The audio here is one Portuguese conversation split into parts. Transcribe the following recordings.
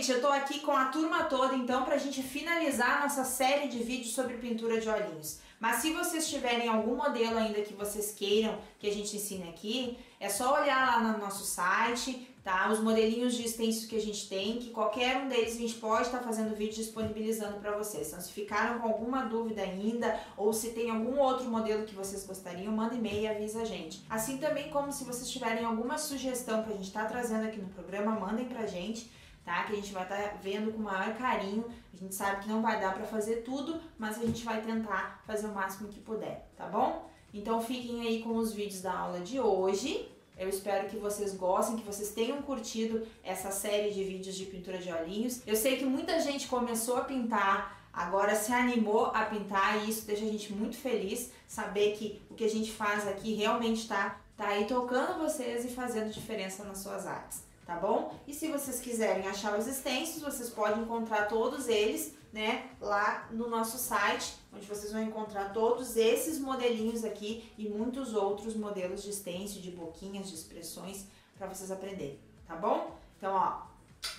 gente, eu tô aqui com a turma toda, então, pra gente finalizar a nossa série de vídeos sobre pintura de olhinhos. Mas se vocês tiverem algum modelo ainda que vocês queiram que a gente ensine aqui, é só olhar lá no nosso site, tá? Os modelinhos de stencil que a gente tem, que qualquer um deles a gente pode estar fazendo vídeo disponibilizando para vocês. Então, se ficaram com alguma dúvida ainda, ou se tem algum outro modelo que vocês gostariam, manda e-mail e avisa a gente. Assim também como se vocês tiverem alguma sugestão que a gente está trazendo aqui no programa, mandem pra gente, tá? Que a gente vai estar vendo com o maior carinho. A gente sabe que não vai dar para fazer tudo, mas a gente vai tentar fazer o máximo que puder, tá bom? Então fiquem aí com os vídeos da aula de hoje. Eu espero que vocês gostem, que vocês tenham curtido essa série de vídeos de pintura de olhinhos. Eu sei que muita gente começou a pintar, agora se animou a pintar e isso deixa a gente muito feliz, saber que o que a gente faz aqui realmente tá aí tocando vocês e fazendo diferença nas suas artes. Tá bom? E se vocês quiserem achar os stencils, vocês podem encontrar todos eles, né, lá no nosso site, onde vocês vão encontrar todos esses modelinhos aqui e muitos outros modelos de stencil, de boquinhas, de expressões, para vocês aprenderem, tá bom? Então, ó,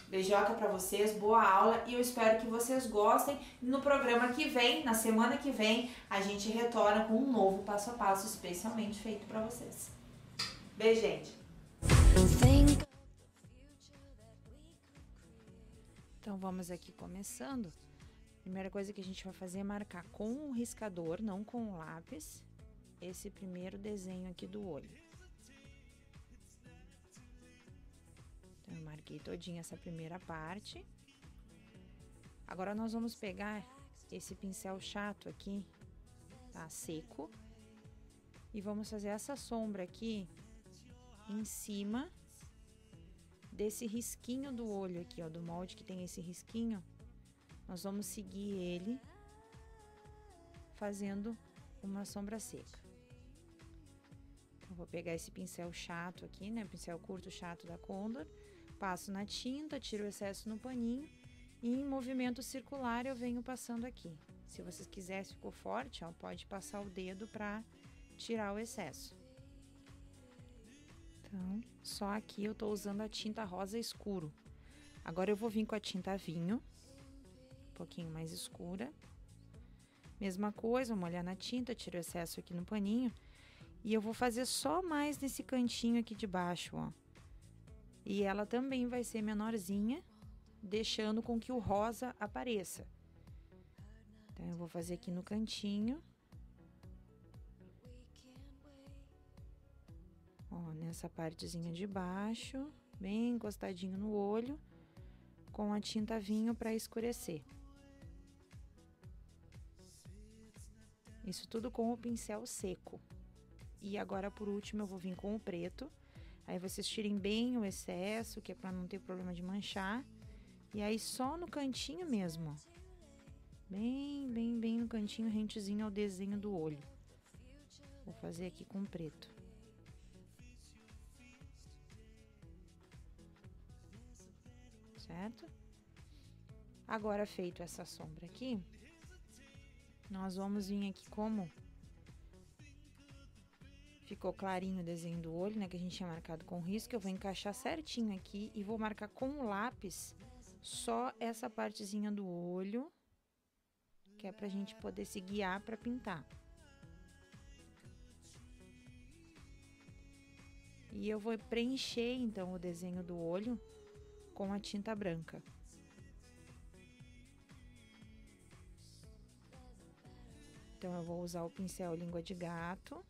beijoca para vocês, boa aula e eu espero que vocês gostem. No programa que vem, na semana que vem, a gente retorna com um novo passo a passo especialmente feito para vocês. Beijo, gente! Então vamos aqui começando. Primeira coisa que a gente vai fazer é marcar com o riscador, não com o lápis, esse primeiro desenho aqui do olho. Então eu marquei todinha essa primeira parte. Agora nós vamos pegar esse pincel chato aqui, tá, seco, e vamos fazer essa sombra aqui em cima desse risquinho do olho aqui, ó, do molde que tem esse risquinho. Nós vamos seguir ele fazendo uma sombra seca. Então, vou pegar esse pincel chato aqui, né, pincel curto chato da Condor, passo na tinta, tiro o excesso no paninho e em movimento circular eu venho passando aqui. Se vocês quiserem, se ficou forte, ó, pode passar o dedo para tirar o excesso. Então, só aqui eu tô usando a tinta rosa escuro. Agora eu vou vir com a tinta vinho, um pouquinho mais escura. Mesma coisa, vou molhar na tinta, tiro o excesso aqui no paninho. E eu vou fazer só mais nesse cantinho aqui de baixo, ó. E ela também vai ser menorzinha, deixando com que o rosa apareça. Então, eu vou fazer aqui no cantinho. Ó, nessa partezinha de baixo, bem encostadinho no olho, com a tinta vinho para escurecer. Isso tudo com o pincel seco. E agora, por último, eu vou vir com o preto. Aí vocês tirem bem o excesso, que é para não ter problema de manchar. E aí só no cantinho mesmo, ó. Bem no cantinho, rentezinho ao desenho do olho. Vou fazer aqui com preto. Certo? Agora, feito essa sombra aqui, nós vamos vir aqui como ficou clarinho o desenho do olho, né, que a gente tinha marcado com risco, eu vou encaixar certinho aqui e vou marcar com o lápis só essa partezinha do olho, que é pra gente poder se guiar pra pintar. E eu vou preencher, então, o desenho do olho com a tinta branca. Então, eu vou usar o pincel língua de gato.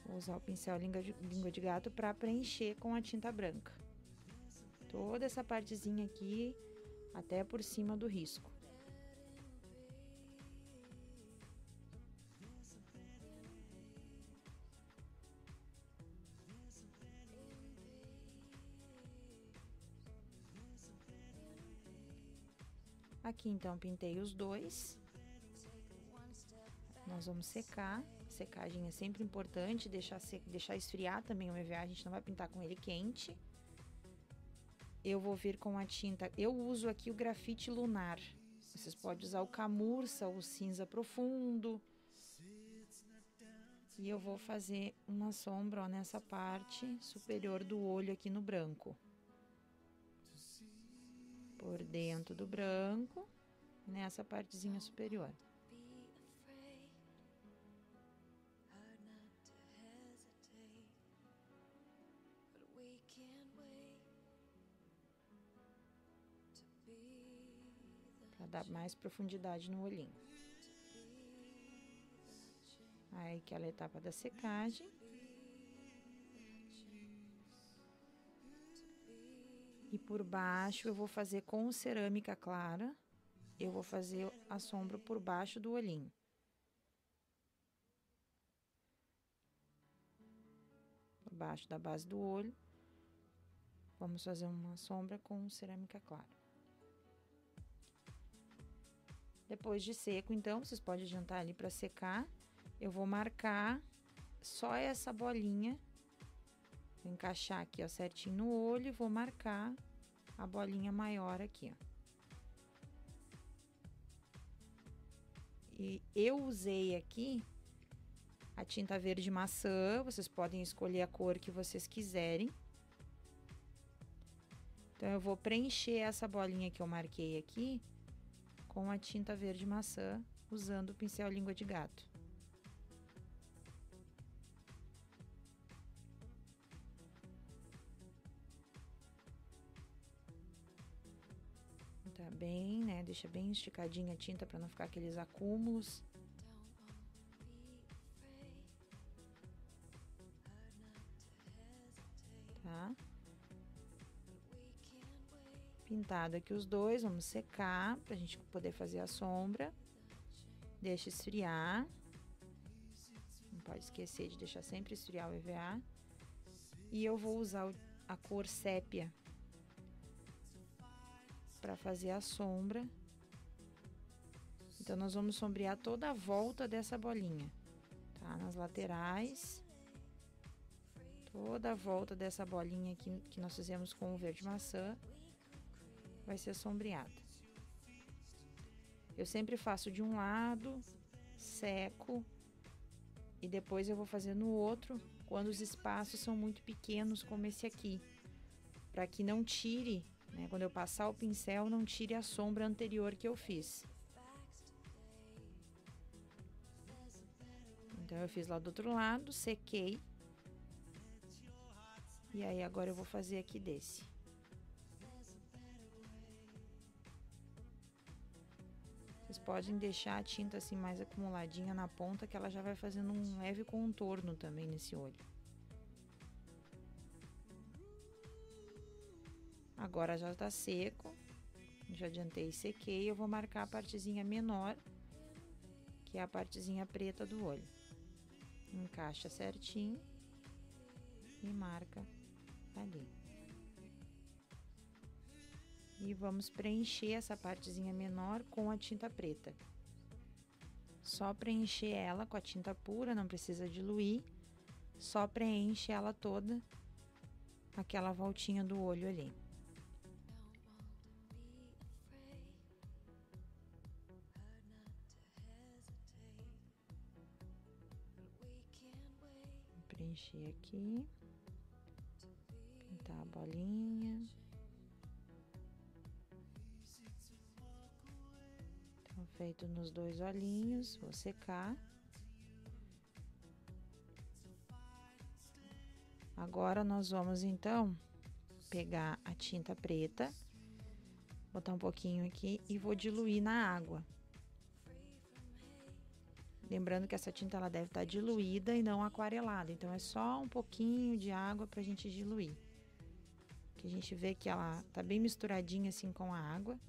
Vou usar o pincel língua de gato para preencher com a tinta branca. Toda essa partezinha aqui, até por cima do risco. Aqui, então, pintei os dois. Nós vamos secar. Secagem é sempre importante, deixar esfriar também o EVA, a gente não vai pintar com ele quente. Eu vou vir com a tinta, eu uso aqui o grafite lunar. Vocês podem usar o camurça, o cinza profundo. E eu vou fazer uma sombra, ó, nessa parte superior do olho aqui no branco. Por dentro do branco, nessa partezinha superior. Para dar mais profundidade no olhinho. Aí, aquela etapa da secagem. E por baixo eu vou fazer com cerâmica clara, eu vou fazer a sombra por baixo do olhinho. Por baixo da base do olho, vamos fazer uma sombra com cerâmica clara. Depois de seco, então, vocês podem adiantar ali para secar, eu vou marcar só essa bolinha. Vou encaixar aqui, ó, certinho no olho e vou marcar a bolinha maior aqui, ó. E eu usei aqui a tinta verde maçã, vocês podem escolher a cor que vocês quiserem. Então, eu vou preencher essa bolinha que eu marquei aqui com a tinta verde maçã, usando o pincel língua de gato. Tá bem, né? Deixa bem esticadinha a tinta para não ficar aqueles acúmulos. Tá? Pintado aqui os dois, vamos secar pra gente poder fazer a sombra. Deixa esfriar. Não pode esquecer de deixar sempre esfriar o EVA. E eu vou usar a cor sépia para fazer a sombra. Então, nós vamos sombrear toda a volta dessa bolinha, tá? Nas laterais, toda a volta dessa bolinha aqui que nós fizemos com o verde maçã vai ser sombreada. Eu sempre faço de um lado, seco, e depois eu vou fazer no outro, quando os espaços são muito pequenos, como esse aqui, para que não tire, né, quando eu passar o pincel, não tire a sombra anterior que eu fiz. Então, eu fiz lá do outro lado, sequei. E aí, agora eu vou fazer aqui desse. Vocês podem deixar a tinta assim mais acumuladinha na ponta, que ela já vai fazendo um leve contorno também nesse olho. Agora já tá seco, já adiantei e sequei, eu vou marcar a partezinha menor, que é a partezinha preta do olho. Encaixa certinho e marca ali. E vamos preencher essa partezinha menor com a tinta preta. Só preencher ela com a tinta pura, não precisa diluir, só preenche ela toda, aquela voltinha do olho ali. Preencher aqui, pintar a bolinha. Então, feito nos dois olhinhos, vou secar. Agora, nós vamos, então, pegar a tinta preta, botar um pouquinho aqui e vou diluir na água. Lembrando que essa tinta ela deve estar diluída e não aquarelada, então é só um pouquinho de água pra gente diluir. Que a gente vê que ela tá bem misturadinha assim com a água.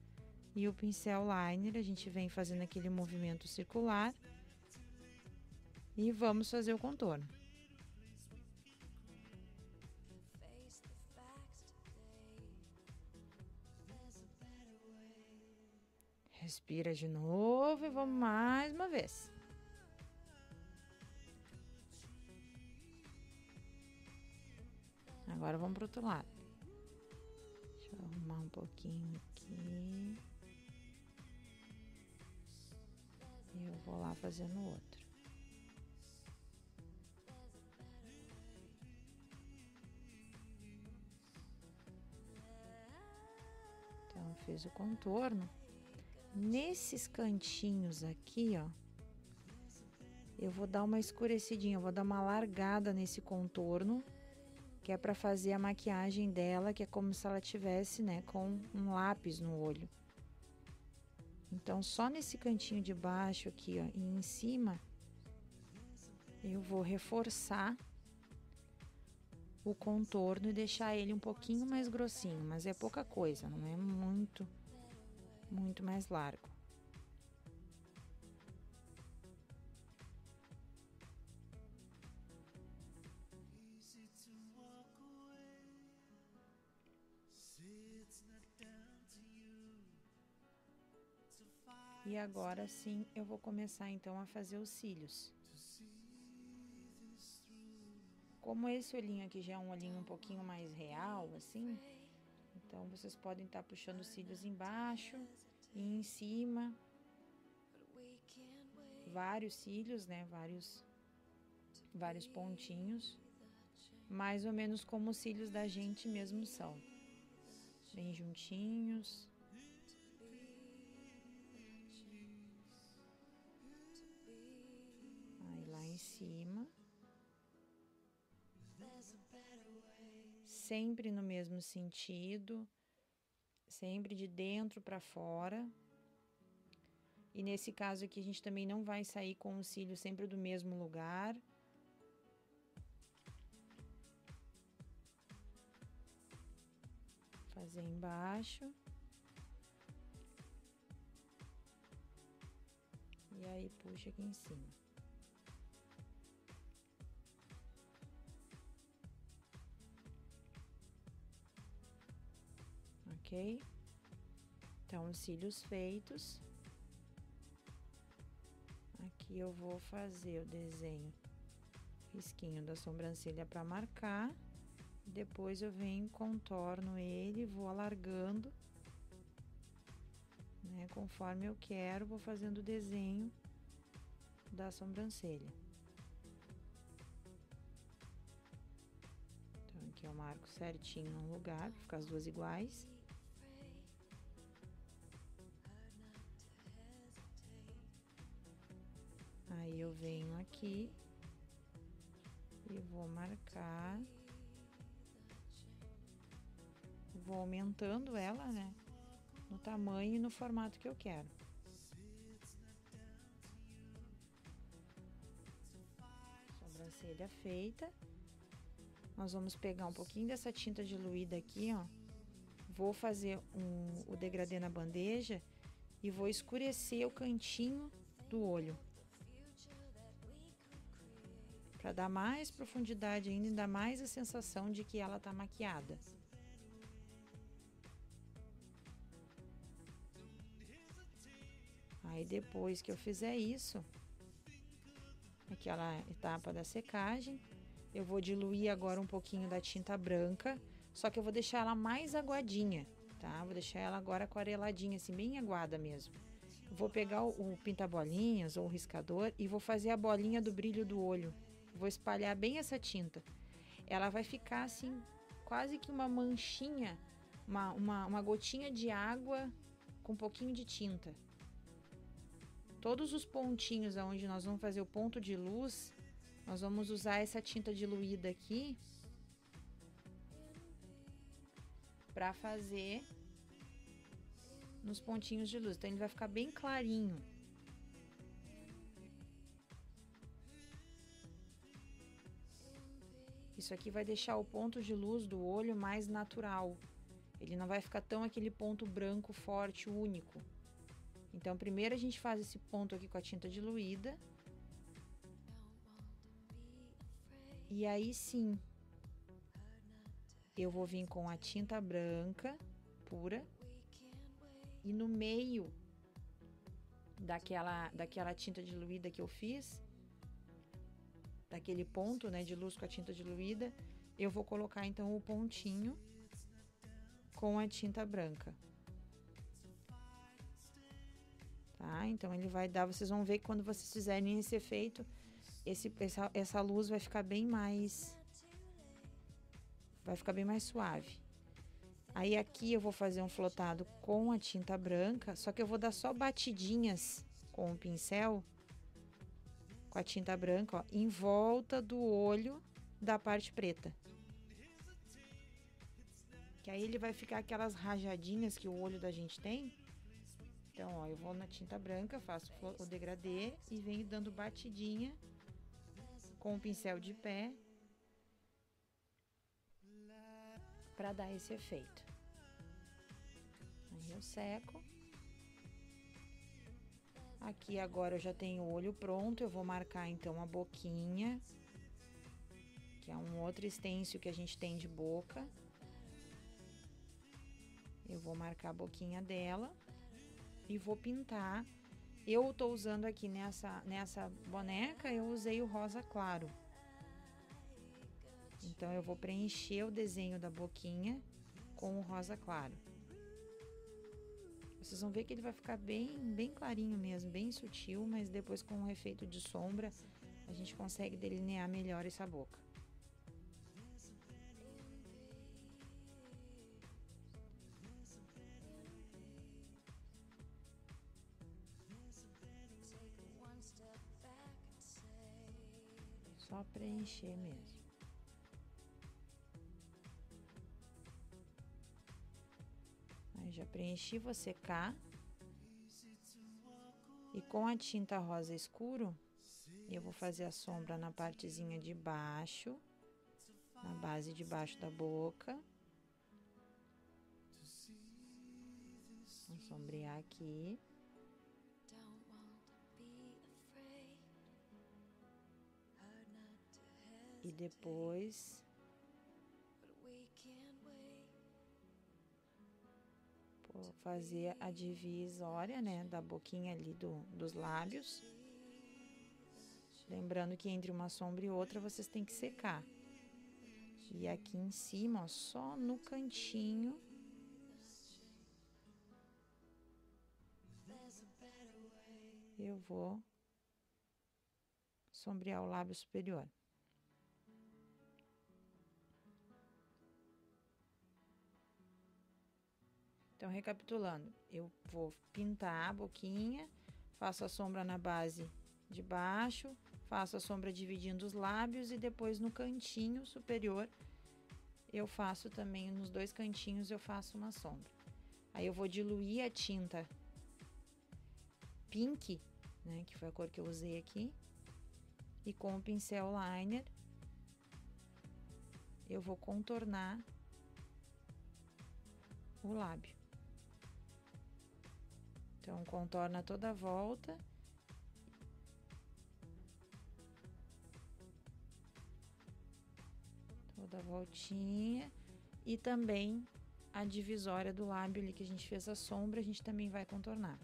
E o pincel liner, a gente vem fazendo aquele movimento circular. E vamos fazer o contorno. Respira de novo e vamos mais uma vez. Agora vamos pro outro lado. Deixa eu arrumar um pouquinho aqui. E eu vou lá fazendo o outro. fez o contorno. Nesses cantinhos aqui, ó, eu vou dar uma escurecidinha, eu vou dar uma largada nesse contorno, que é para fazer a maquiagem dela, que é como se ela tivesse, né, com um lápis no olho. Então, só nesse cantinho de baixo aqui, ó, e em cima, eu vou reforçar o contorno e deixar ele um pouquinho mais grossinho, mas é pouca coisa, não é muito mais largo. E agora sim, eu vou começar então a fazer os cílios. Como esse olhinho aqui já é um olhinho um pouquinho mais real, assim, então vocês podem estar puxando os cílios embaixo e em cima. Vários cílios, né? Vários pontinhos. Mais ou menos como os cílios da gente mesmo são. Bem juntinhos. Aí lá em cima. Sempre no mesmo sentido. Sempre de dentro para fora. E nesse caso aqui a gente também não vai sair com o cílio sempre do mesmo lugar. Fazer embaixo. E aí puxa aqui em cima. Ok? Então, os cílios feitos. Aqui eu vou fazer o desenho, risquinho da sobrancelha para marcar. Depois eu venho, contorno ele, vou alargando, né? Conforme eu quero, vou fazendo o desenho da sobrancelha. Então, aqui eu marco certinho num lugar, para ficar as duas iguais. Aí eu venho aqui e vou marcar, vou aumentando ela, né, no tamanho e no formato que eu quero. Sobrancelha feita. Nós vamos pegar um pouquinho dessa tinta diluída aqui, ó, vou fazer o degradê na bandeja e vou escurecer o cantinho do olho. Para dar mais profundidade ainda, e dar mais a sensação de que ela tá maquiada. Aí depois que eu fizer isso, aquela etapa da secagem, eu vou diluir agora um pouquinho da tinta branca, só que eu vou deixar ela mais aguadinha, tá? Vou deixar ela agora aquareladinha, assim, bem aguada mesmo. Vou pegar o pinta-bolinhas ou o riscador e vou fazer a bolinha do brilho do olho. Vou espalhar bem essa tinta. Ela vai ficar assim, quase que uma manchinha, uma gotinha de água com um pouquinho de tinta. Todos os pontinhos onde nós vamos fazer o ponto de luz, nós vamos usar essa tinta diluída aqui para fazer nos pontinhos de luz. Então ele vai ficar bem clarinho. Isso aqui vai deixar o ponto de luz do olho mais natural. Ele não vai ficar tão aquele ponto branco forte, único. Então, primeiro a gente faz esse ponto aqui com a tinta diluída. E aí sim, eu vou vir com a tinta branca, pura. E no meio daquela tinta diluída que eu fiz, daquele ponto, né, de luz com a tinta diluída, eu vou colocar então o pontinho com a tinta branca. Tá? Então ele vai dar, vocês vão ver que quando vocês fizerem esse efeito, essa luz vai ficar bem mais suave. Aí aqui eu vou fazer um flotado com a tinta branca, só que eu vou dar só batidinhas com o pincel, com a tinta branca, ó, em volta do olho da parte preta. Que aí ele vai ficar aquelas rajadinhas que o olho da gente tem. Então, ó, eu vou na tinta branca, faço o degradê e venho dando batidinha com o pincel de pé para dar esse efeito. Aí eu seco. Aqui agora eu já tenho o olho pronto, eu vou marcar então a boquinha, que é um outro stencil que a gente tem de boca. Eu vou marcar a boquinha dela e vou pintar. Eu tô usando aqui nessa boneca, eu usei o rosa claro. Então, eu vou preencher o desenho da boquinha com o rosa claro. Vocês vão ver que ele vai ficar bem clarinho mesmo, bem sutil, mas depois com o efeito de sombra, a gente consegue delinear melhor essa boca. Só preencher mesmo. Aí já preenchi, vou secar. E com a tinta rosa escuro, eu vou fazer a sombra na partezinha de baixo, na base de baixo da boca. Vou sombrear aqui. E depois vou fazer a divisória, né, da boquinha ali dos lábios. Lembrando que entre uma sombra e outra vocês têm que secar. E aqui em cima, ó, só no cantinho, eu vou sombrear o lábio superior. Então, recapitulando, eu vou pintar a boquinha, faço a sombra na base de baixo, faço a sombra dividindo os lábios e depois no cantinho superior eu faço também, nos dois cantinhos eu faço uma sombra. Aí eu vou diluir a tinta pink, né, que foi a cor que eu usei aqui, e com o pincel liner eu vou contornar o lábio. Então, contorna toda a volta. Toda a voltinha. E também a divisória do lábio ali que a gente fez a sombra, a gente também vai contornar.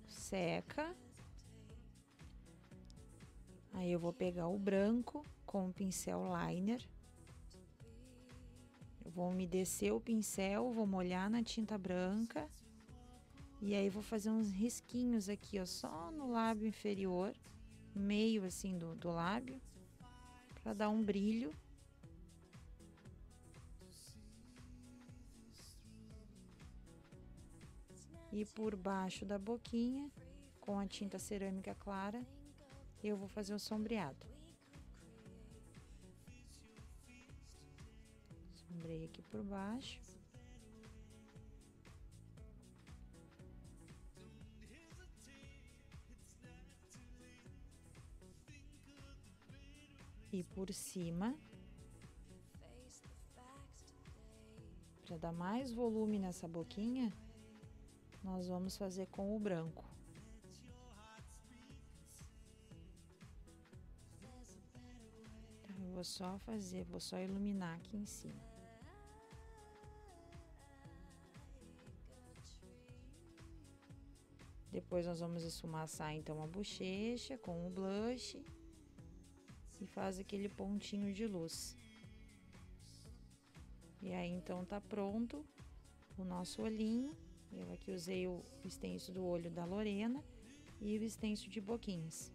Seca. Aí eu vou pegar o branco com o pincel liner. Eu vou umedecer o pincel, vou molhar na tinta branca. E aí vou fazer uns risquinhos aqui, ó, só no lábio inferior, meio assim do lábio, para dar um brilho. E por baixo da boquinha, com a tinta cerâmica clara, eu vou fazer o sombreado. Sombrei aqui por baixo. E por cima, para dar mais volume nessa boquinha, nós vamos fazer com o branco. Então, eu vou só iluminar aqui em cima. Depois nós vamos esfumaçar então a bochecha com o blush e faz aquele pontinho de luz. E aí então tá pronto o nosso olhinho. Eu aqui usei o stencil do olho da Lorena e o stencil de boquinhas.